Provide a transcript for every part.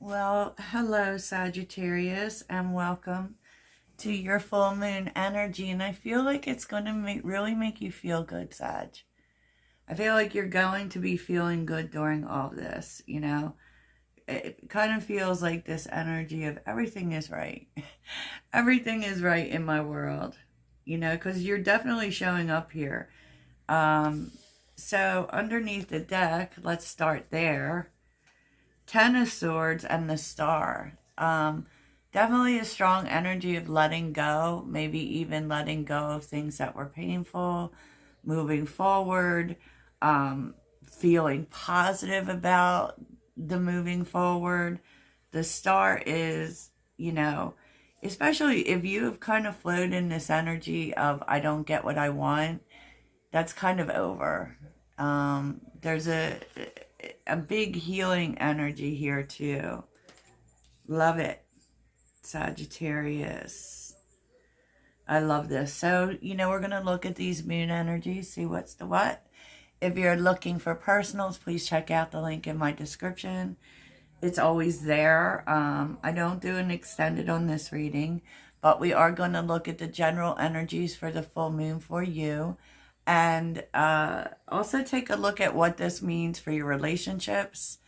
Well, hello, Sagittarius, and welcome to your full moon energy. And I feel like it's going to really make you feel good, Sag. I feel like you're going to be feeling good during all this, It kind of feels like this energy of everything is right. Everything is right in my world, because you're definitely showing up here. So underneath the deck, let's start there. Ten of Swords and the Star. Definitely a strong energy of letting go, maybe even letting go of things that were painful, moving forward, feeling positive about the moving forward. The Star is, especially if you have kind of flowed in this energy of I don't get what I want, that's kind of over. There's a big healing energy here too. Love it, Sagittarius. I love this. So, we're going to look at these moon energies, see what's the what. If you're looking for personals, please check out the link in my description. It's always there. I don't do an extended on this reading, but we are going to look at the general energies for the full moon for you. And also take a look at what this means for your relationships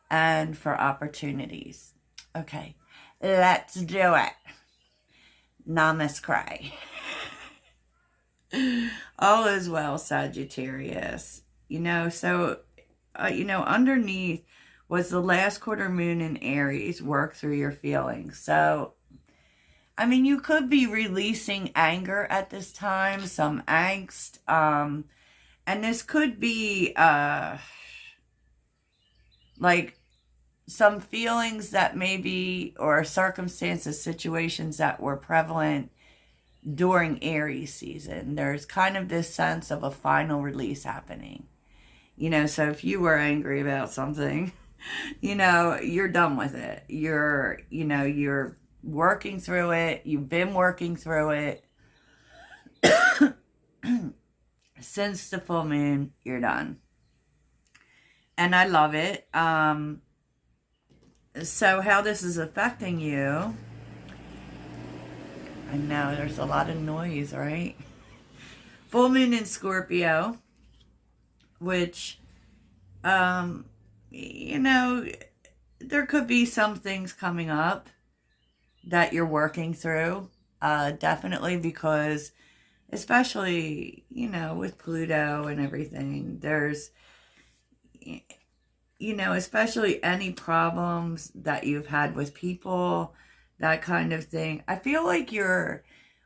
and for opportunities. Okay, let's do it. Namaskar. All is well, Sagittarius. Underneath was the last quarter moon in Aries. Work through your feelings. So, you could be releasing anger at this time, some angst, and this could be, like, some feelings that maybe, or circumstances, situations that were prevalent during Aries season. There's kind of this sense of a final release happening. So if you were angry about something, you're done with it. You're working through it. You've been working through it. Since the full moon, you're done. And I love it. So how this is affecting you, I know there's a lot of noise, right? Full moon in Scorpio, which, there could be some things coming up that you're working through, definitely, because especially, with Pluto and everything, there's, especially any problems that you've had with people, that kind of thing. I feel like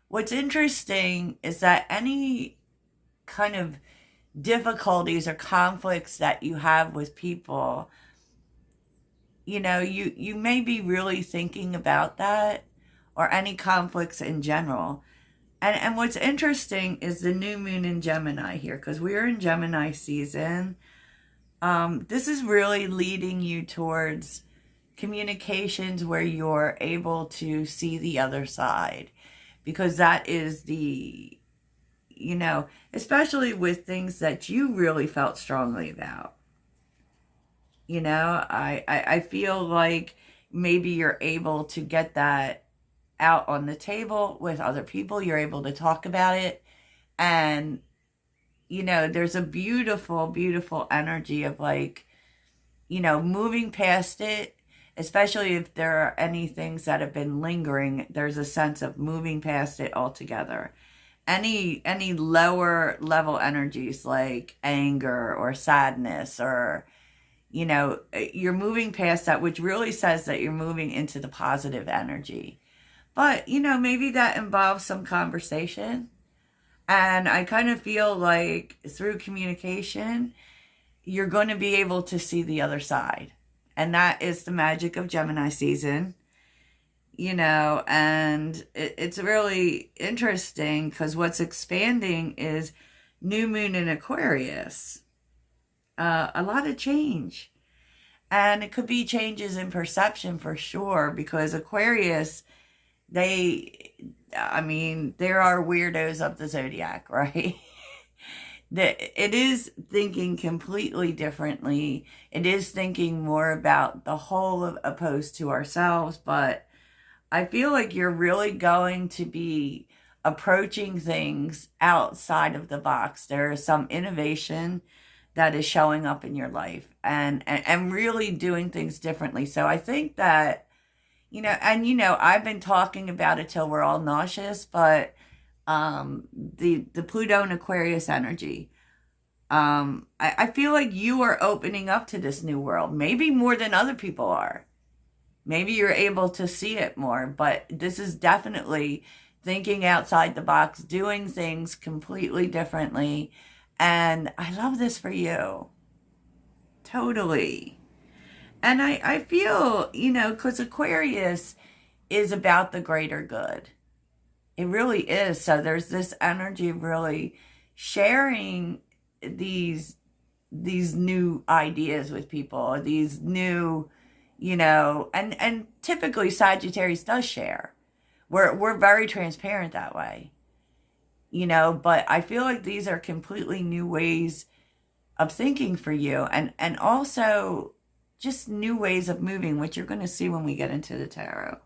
what's interesting is that any kind of difficulties or conflicts that you have with people, you may be really thinking about that, or any conflicts in general. And what's interesting is the new moon in Gemini here, because we're in Gemini season. This is really leading you towards communications where you're able to see the other side, because that is the, especially with things that you really felt strongly about. I feel like maybe you're able to get that out on the table with other people. You're able to talk about it. And, there's a beautiful, beautiful energy of moving past it, especially if there are any things that have been lingering. There's a sense of moving past it altogether. Any lower level energies like anger or sadness, or you're moving past that, which really says that you're moving into the positive energy. But, maybe that involves some conversation. And I kind of feel like through communication, you're going to be able to see the other side. And that is the magic of Gemini season. And it's really interesting, because what's expanding is new moon in Aquarius. A lot of change. And it could be changes in perception for sure, because Aquarius, there are weirdos of the zodiac, right? it is thinking completely differently. It is thinking more about the whole opposed to ourselves, but I feel like you're really going to be approaching things outside of the box. There is some innovation that is showing up in your life, and really doing things differently. So I think that, I've been talking about it till we're all nauseous, but the Pluto and Aquarius energy. I feel like you are opening up to this new world, maybe more than other people are. Maybe you're able to see it more, but this is definitely thinking outside the box, doing things completely differently. And I love this for you. Totally. And I feel, because Aquarius is about the greater good. It really is. So there's this energy of really sharing these new ideas with people, these new, and typically Sagittarius does share. We're very transparent that way, but I feel like these are completely new ways of thinking for you, and also just new ways of moving, which you're going to see when we get into the tarot.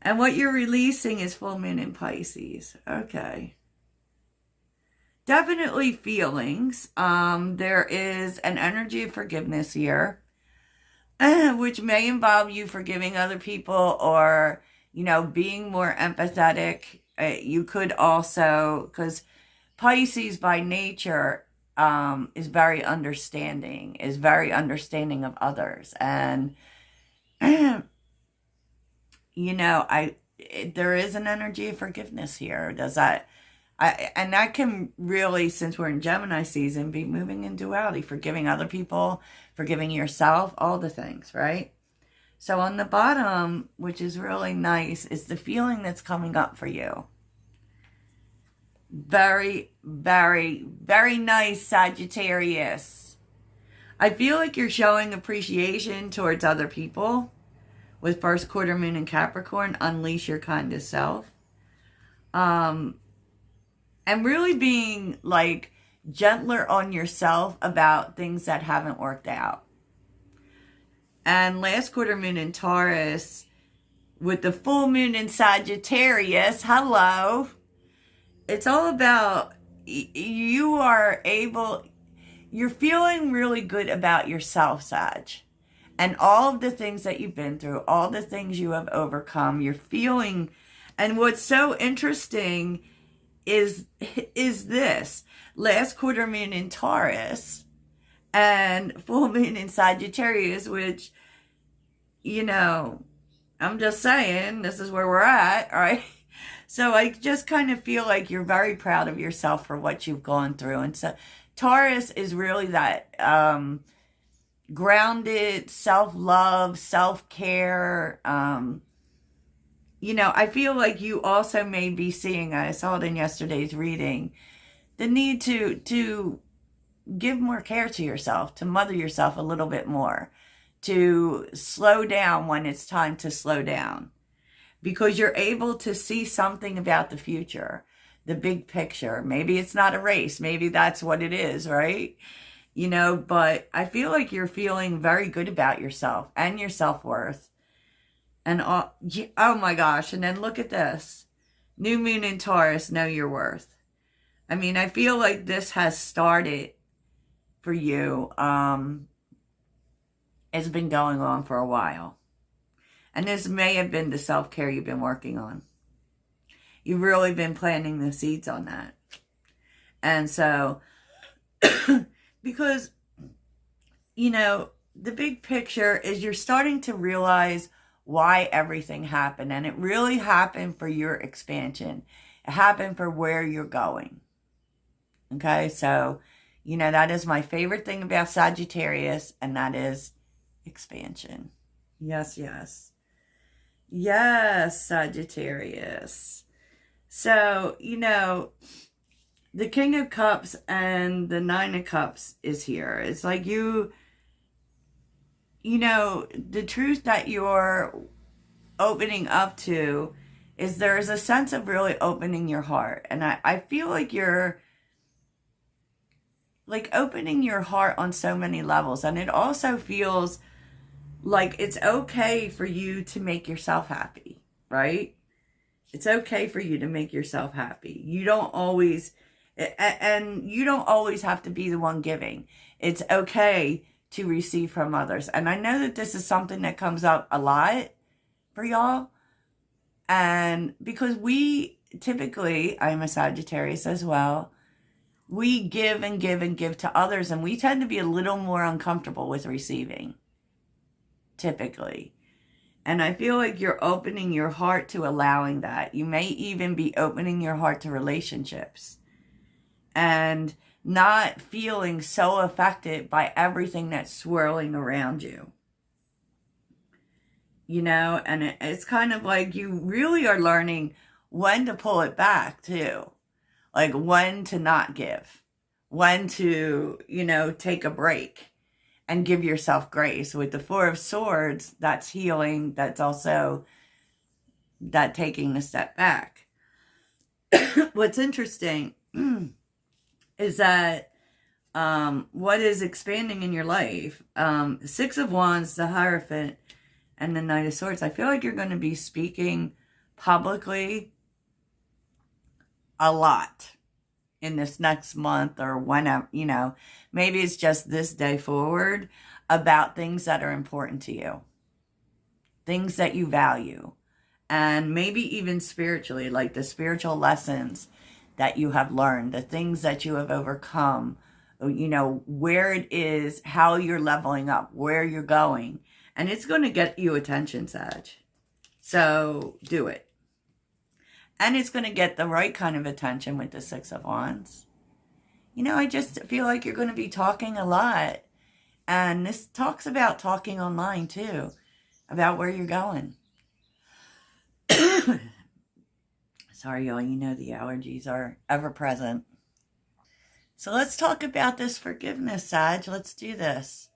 And what you're releasing is full moon in Pisces. Okay. Definitely feelings. There is an energy of forgiveness here, which may involve you forgiving other people, or, being more empathetic. You could also, because Pisces by nature is very understanding of others. And, there is an energy of forgiveness here. And that can really, since we're in Gemini season, be moving in duality, forgiving other people, forgiving yourself, all the things, right? So on the bottom, which is really nice, is the feeling that's coming up for you. Very, very, very nice, Sagittarius. I feel like you're showing appreciation towards other people with first quarter moon in Capricorn. Unleash your kind of self. And really being like gentler on yourself about things that haven't worked out. And last quarter moon in Taurus with the full moon in Sagittarius. Hello. It's all about you're feeling really good about yourself, Sag. And all of the things that you've been through, all the things you have overcome, you're feeling. And what's so interesting is this. Last quarter moon in Taurus and full moon in Sagittarius, which, I'm just saying, this is where we're at, right? So I just kind of feel like you're very proud of yourself for what you've gone through. And so Taurus is really that grounded self-love, self-care. I feel like you also may be seeing, I saw it in yesterday's reading, the need to give more care to yourself, to mother yourself a little bit more, to slow down when it's time to slow down, because you're able to see something about the future, the big picture. Maybe it's not a race. Maybe that's what it is, right? But I feel like you're feeling very good about yourself and your self-worth. And oh my gosh. And then look at this. New moon in Taurus, know your worth. I mean, I feel like this has started for you. It's been going on for a while. And this may have been the self-care you've been working on. You've really been planting the seeds on that. And so, because, the big picture is you're starting to realize why everything happened. And it really happened for your expansion. It happened for where you're going. Okay, so, that is my favorite thing about Sagittarius, and that is expansion. Yes, yes. Yes, Sagittarius. So, the King of Cups and the Nine of Cups is here. It's like the truth that you're opening up to is there's a sense of really opening your heart. And I feel like you're like opening your heart on so many levels. And it also feels like it's okay for you to make yourself happy, right? It's okay for you to make yourself happy. You don't always, and you don't always have to be the one giving. It's okay to receive from others. And I know that this is something that comes up a lot for y'all. And because we typically, I'm a Sagittarius as well, we give and give and give to others, and we tend to be a little more uncomfortable with receiving, typically. And I feel like you're opening your heart to allowing that. You may even be opening your heart to relationships and not feeling so affected by everything that's swirling around you. You know, and it's kind of like you really are learning when to pull it back too. Like when to not give, when to, you know, take a break and give yourself grace. With the Four of Swords, that's healing. That's also that taking a step back. What's interesting is that what is expanding in your life, Six of Wands, the Hierophant, and the Knight of Swords. I feel like you're going to be speaking publicly a lot in this next month or whenever, you know, maybe it's just this day forward, about things that are important to you, things that you value, and maybe even spiritually, like the spiritual lessons that you have learned, the things that you have overcome, you know, where it is, how you're leveling up, where you're going. And it's going to get you attention, Sag. So do it. And it's going to get the right kind of attention with the Six of Wands. You know, I just feel like you're going to be talking a lot. And this talks about talking online too, about where you're going. Sorry, y'all, you know the allergies are ever present. So let's talk about this forgiveness, Sag. Let's do this.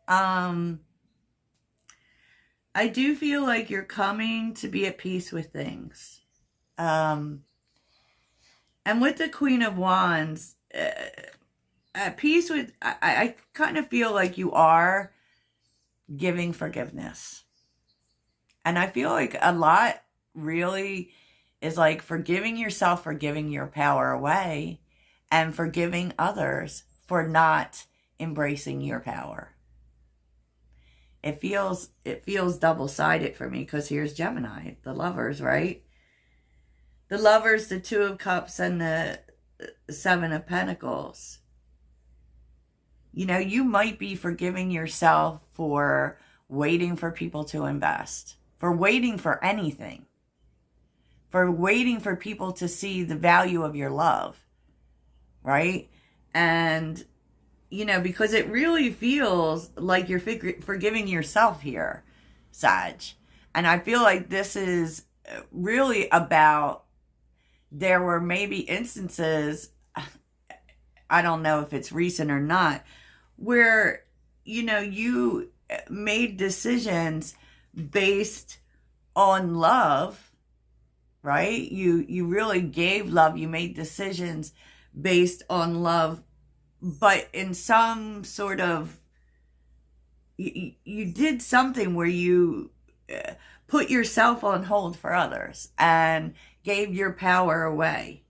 I do feel like you're coming to be at peace with things. And with the Queen of Wands, at peace with, I kind of feel like you are giving forgiveness. And I feel like a lot really is like forgiving yourself for giving your power away and forgiving others for not embracing your power. It feels double-sided for me because here's Gemini, the Lovers, right? The Lovers, the Two of Cups, and the Seven of Pentacles. You know, you might be forgiving yourself for waiting for people to invest, for waiting for anything, for waiting for people to see the value of your love, right? And, you know, because it really feels like you're forgiving yourself here, Sag. And I feel like this is really about, there were maybe instances, I don't know if it's recent or not, where, you know, you made decisions based on love, right? You really gave love. You made decisions based on love, but in some sort of, you did something where you put yourself on hold for others and gave your power away.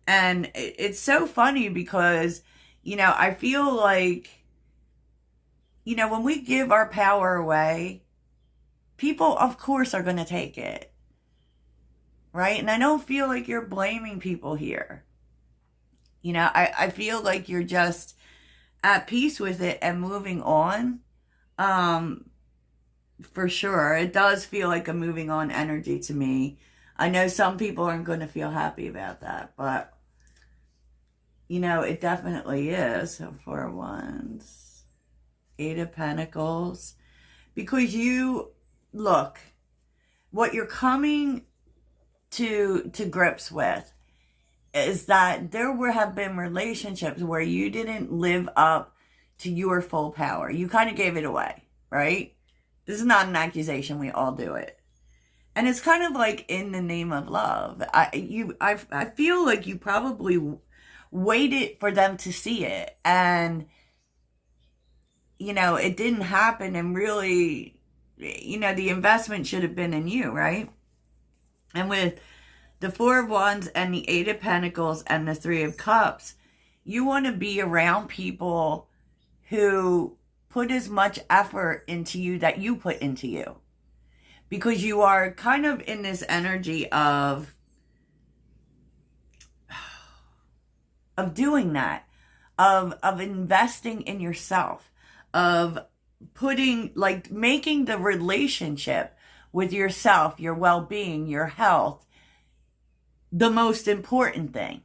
And it's so funny because, you know, I feel like, you know, when we give our power away, people, of course, are going to take it, right? And I don't feel like you're blaming people here. You know, I feel like you're just at peace with it and moving on. For sure. It does feel like a moving on energy to me. I know some people aren't going to feel happy about that, but, you know, it definitely is. So Four of Wands, Eight of Pentacles. Because you, look, what you're coming to grips with is that there have been relationships where you didn't live up to your full power. You kind of gave it away, right? This is not an accusation. We all do it. And it's kind of like in the name of love. I feel like you probably waited for them to see it. And, you know, it didn't happen. And really, you know, the investment should have been in you, right? And with the Four of Wands and the Eight of Pentacles and the Three of Cups, you want to be around people who put as much effort into you that you put into you. Because you are kind of in this energy of doing that, of investing in yourself, of putting, like, making the relationship with yourself, your well-being, your health, the most important thing.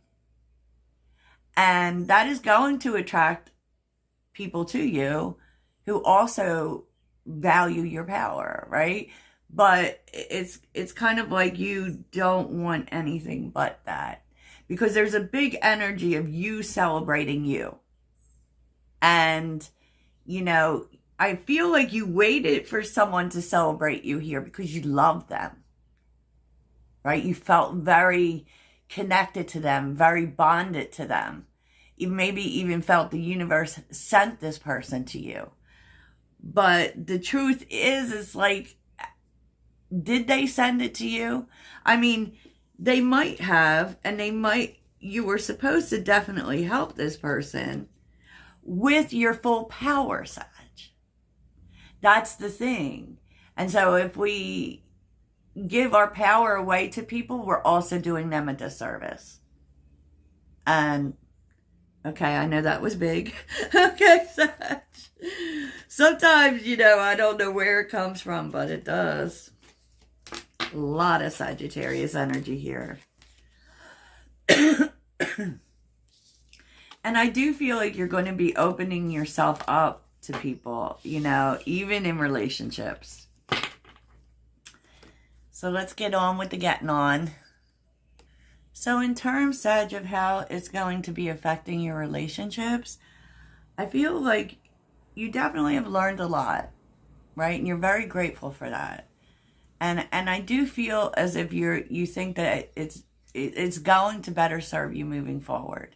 And that is going to attract people to you who also value your power, right? But it's kind of like you don't want anything but that. Because there's a big energy of you celebrating you. And, you know, I feel like you waited for someone to celebrate you here because you love them. Right? You felt very connected to them, very bonded to them. You maybe even felt the universe sent this person to you. But the truth is, it's like, did they send it to you? I mean, they might have, and you were supposed to definitely help this person with your full power, Sag. That's the thing. And so if we give our power away to people, we're also doing them a disservice. And, okay, I know that was big. Okay, Sag. Sometimes, you know, I don't know where it comes from, but it does. A lot of Sagittarius energy here. And I do feel like you're going to be opening yourself up to people, you know, even in relationships. So let's get on with the getting on. So in terms, Sag, of how it's going to be affecting your relationships, I feel like you definitely have learned a lot, right? And you're very grateful for that. And I do feel as if you think that it's going to better serve you moving forward.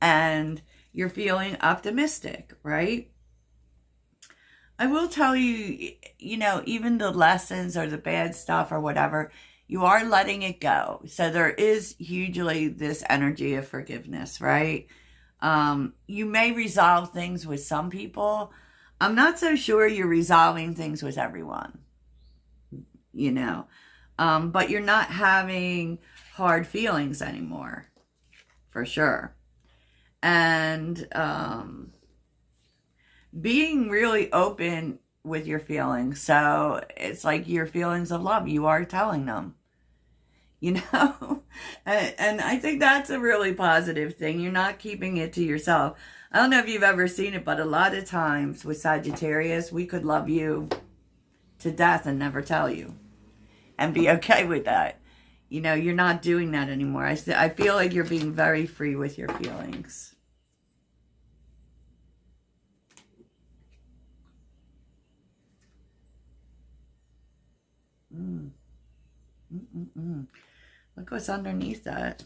And you're feeling optimistic, right? I will tell you, you know, even the lessons or the bad stuff or whatever, you are letting it go. So there is hugely this energy of forgiveness, right? You may resolve things with some people. I'm not so sure you're resolving things with everyone, you know. But you're not having hard feelings anymore, for sure. And being really open with your feelings. So it's like your feelings of love, you are telling them, you know. And I think that's a really positive thing. You're not keeping it to yourself. I don't know if you've ever seen it, but a lot of times with Sagittarius, we could love you to death and never tell you and be okay with that. You know, you're not doing that anymore. I feel like you're being very free with your feelings. Look what's underneath that.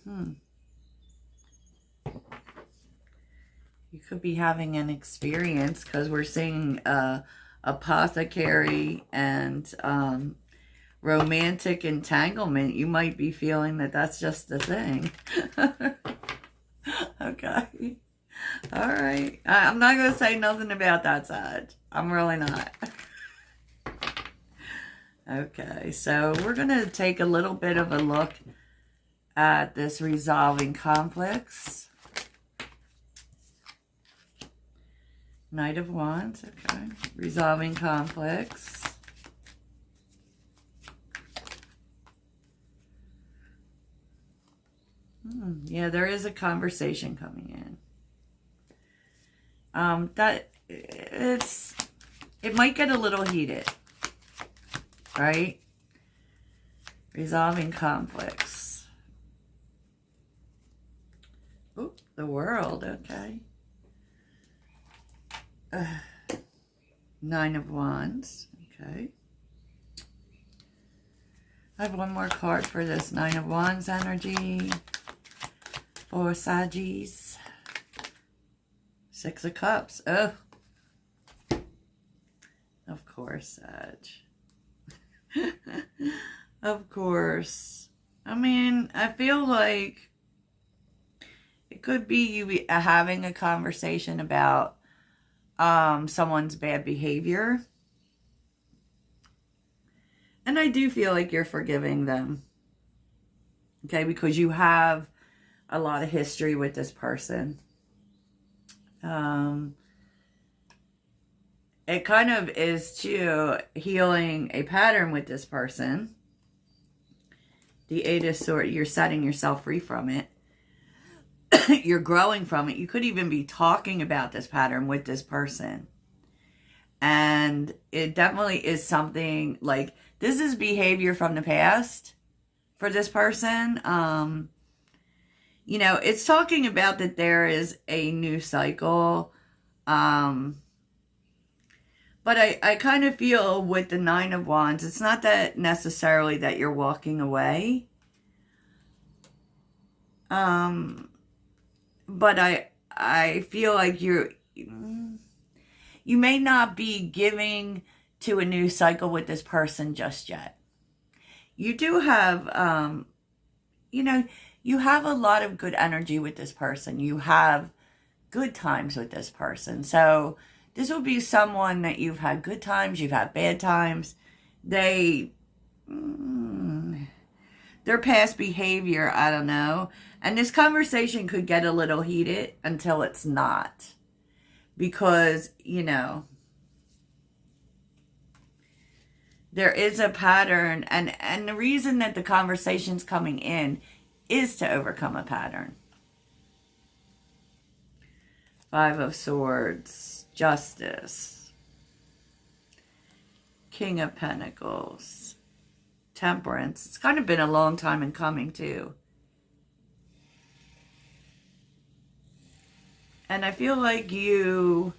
You could be having an experience, because we're seeing apothecary and romantic entanglement. You might be feeling that that's just the thing. Okay. All right. I'm not going to say nothing about that side. I'm really not. Okay, so we're going to take a little bit of a look at this resolving conflicts. Knight of Wands, okay. Resolving conflicts. Yeah, there is a conversation coming in. It might get a little heated. Right? Resolving conflicts. Oop, the World, okay. Nine of Wands, okay. I have one more card for this Nine of Wands energy for Saggies. Six of Cups. Oh. Of course, Sag. Of course. I mean, I feel like it could be you having a conversation about someone's bad behavior. And I do feel like you're forgiving them. Okay, because you have a lot of history with this person. It kind of is too healing a pattern with this person. The Eight of Swords, you're setting yourself free from it. You're growing from it. You could even be talking about this pattern with this person. And it definitely is something like, this is behavior from the past for this person. You know, it's talking about that there is a new cycle. But I kind of feel with the Nine of Wands, it's not that necessarily that you're walking away. But I feel like you may not be giving to a new cycle with this person just yet. You do have, you know, you have a lot of good energy with this person. You have good times with this person. So this will be someone that you've had good times, you've had bad times. Their past behavior, I don't know. And this conversation could get a little heated until it's not. Because, you know, there is a pattern. And the reason that the conversation's coming in is to overcome a pattern. Five of Swords, Justice, King of Pentacles, Temperance. It's kind of been a long time in coming too. And I feel like you,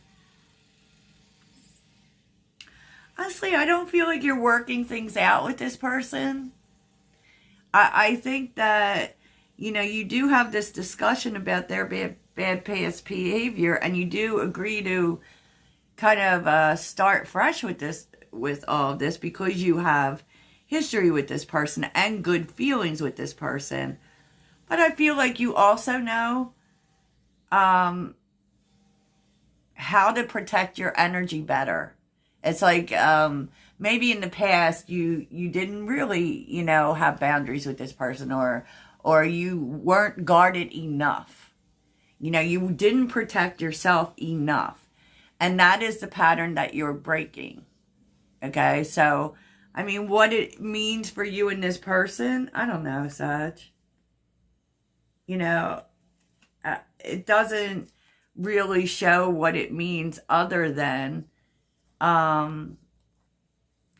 honestly, I don't feel like you're working things out with this person. I think that, you know, you do have this discussion about their bad past behavior, and you do agree to kind of start fresh with this, with all of this, because you have history with this person and good feelings with this person. But I feel like you also know how to protect your energy better. It's like maybe in the past you didn't really, you know, have boundaries with this person, or you weren't guarded enough. You know, you didn't protect yourself enough. And that is the pattern that you're breaking. Okay, so, I mean, what it means for you and this person, I don't know, Sag. You know, it doesn't really show what it means other than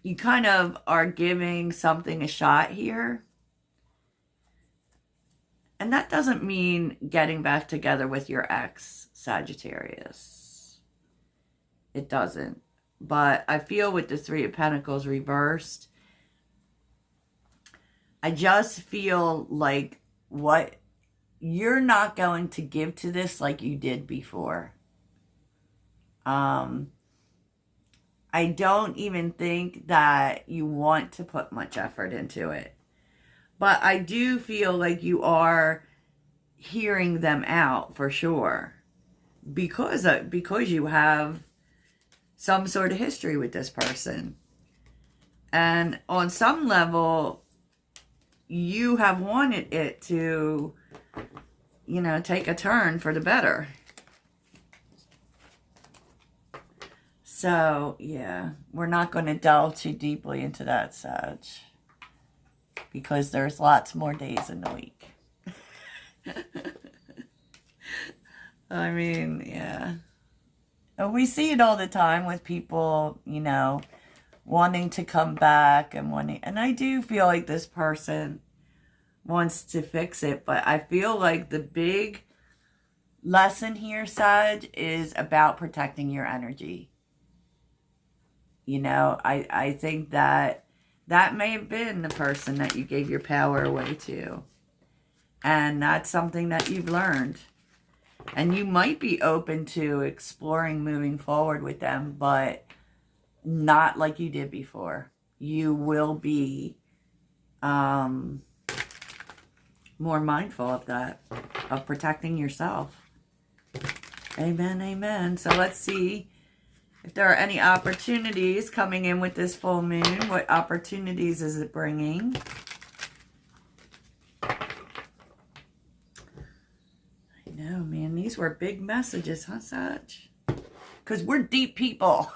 you kind of are giving something a shot here. And that doesn't mean getting back together with your ex, Sagittarius. It doesn't. But I feel with the Three of Pentacles reversed, I just feel like what you're not going to give to this like you did before. I don't even think that you want to put much effort into it. But I do feel like you are hearing them out for sure. Because you have some sort of history with this person. And on some level, you have wanted it to, you know, take a turn for the better. So, yeah, we're not going to delve too deeply into that, Sag, because there's lots more days in the week. I mean, yeah. We see it all the time with people, you know, wanting to come back and I do feel like this person wants to fix it, but I feel like the big lesson here, Sag, is about protecting your energy. You know, I think that that may have been the person that you gave your power away to. And that's something that you've learned. And you might be open to exploring moving forward with them, but not like you did before. You will be more mindful of that, of protecting yourself. Amen, amen. So let's see if there are any opportunities coming in with this full moon. What opportunities is it bringing? I know, man. These were big messages, huh, Sag? Because we're deep people.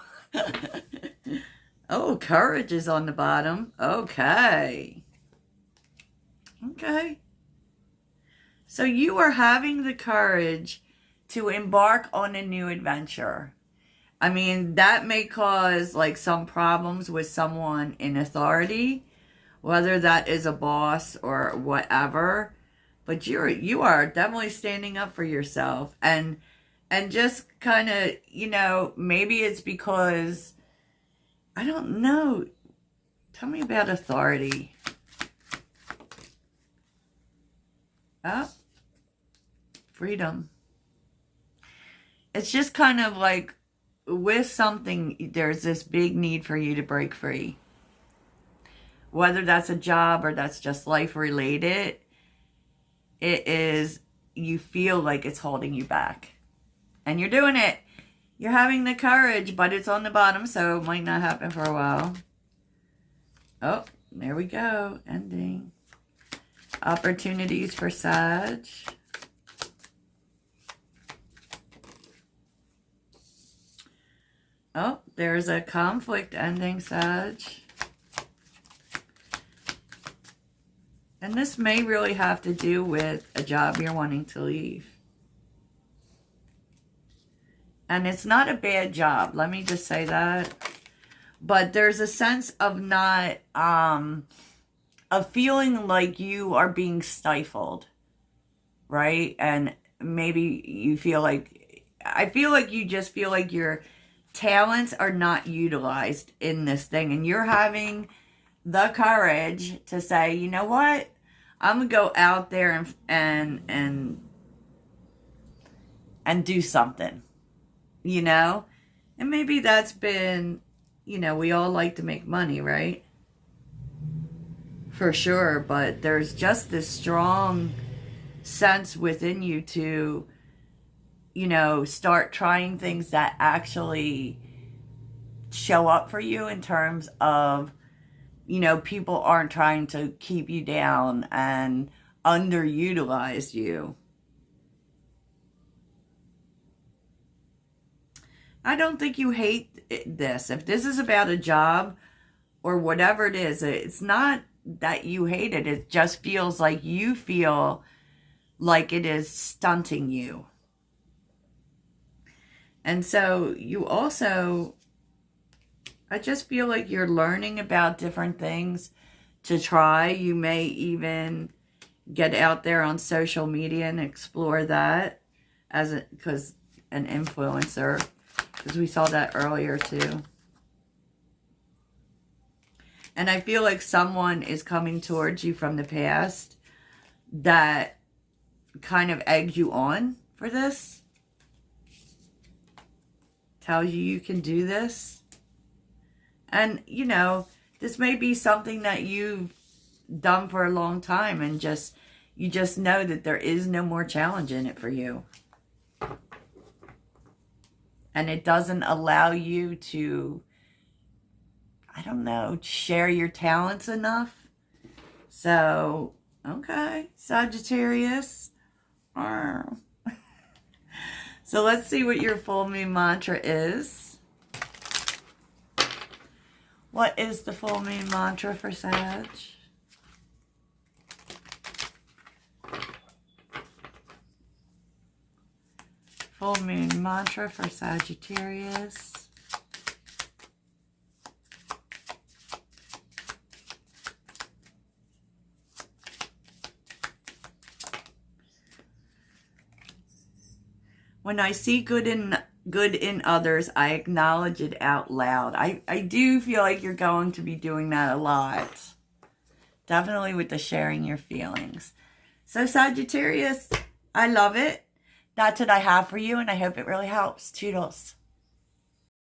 Oh, courage is on the bottom. Okay. Okay. So you are having the courage to embark on a new adventure. I mean, that may cause like some problems with someone in authority, whether that is a boss or whatever. But you are definitely standing up for yourself, and just kind of, you know, maybe it's because, I don't know. Tell me about authority. Oh, freedom. It's just kind of like with something, there's this big need for you to break free. Whether that's a job or that's just life related, it is, you feel like it's holding you back. And you're doing it. You're having the courage, but it's on the bottom, so it might not happen for a while. Oh, there we go. Ending. Opportunities for Sag. Oh, there's a conflict ending, Sag. And this may really have to do with a job you're wanting to leave. And it's not a bad job. Let me just say that. But there's a sense of not, of feeling like you are being stifled. Right? And maybe you feel like, I feel like you just feel like your talents are not utilized in this thing. And you're having the courage to say, you know what? I'm going to go out there and do something, you know? And maybe that's been, you know, we all like to make money, right? For sure. But there's just this strong sense within you to, you know, start trying things that actually show up for you in terms of, you know, people aren't trying to keep you down and underutilize you. I don't think you hate this. If this is about a job or whatever it is, it's not that you hate it. It just feels like you feel like it is stunting you. And so you also, I just feel like you're learning about different things to try. You may even get out there on social media and explore that because an influencer, because we saw that earlier too. And I feel like someone is coming towards you from the past that kind of egged you on for this. Tells you can do this. And, you know, this may be something that you've done for a long time and you just know that there is no more challenge in it for you. And it doesn't allow you to, I don't know, share your talents enough. So, okay, Sagittarius. So let's see what your full moon mantra is. What is the full moon mantra for Sag? Full moon mantra for Sagittarius. when I see good in others, I acknowledge it out loud. I do feel like you're going to be doing that a lot. Definitely with the sharing your feelings. So Sagittarius, I love it. That's what I have for you, and I hope it really helps. Toodles.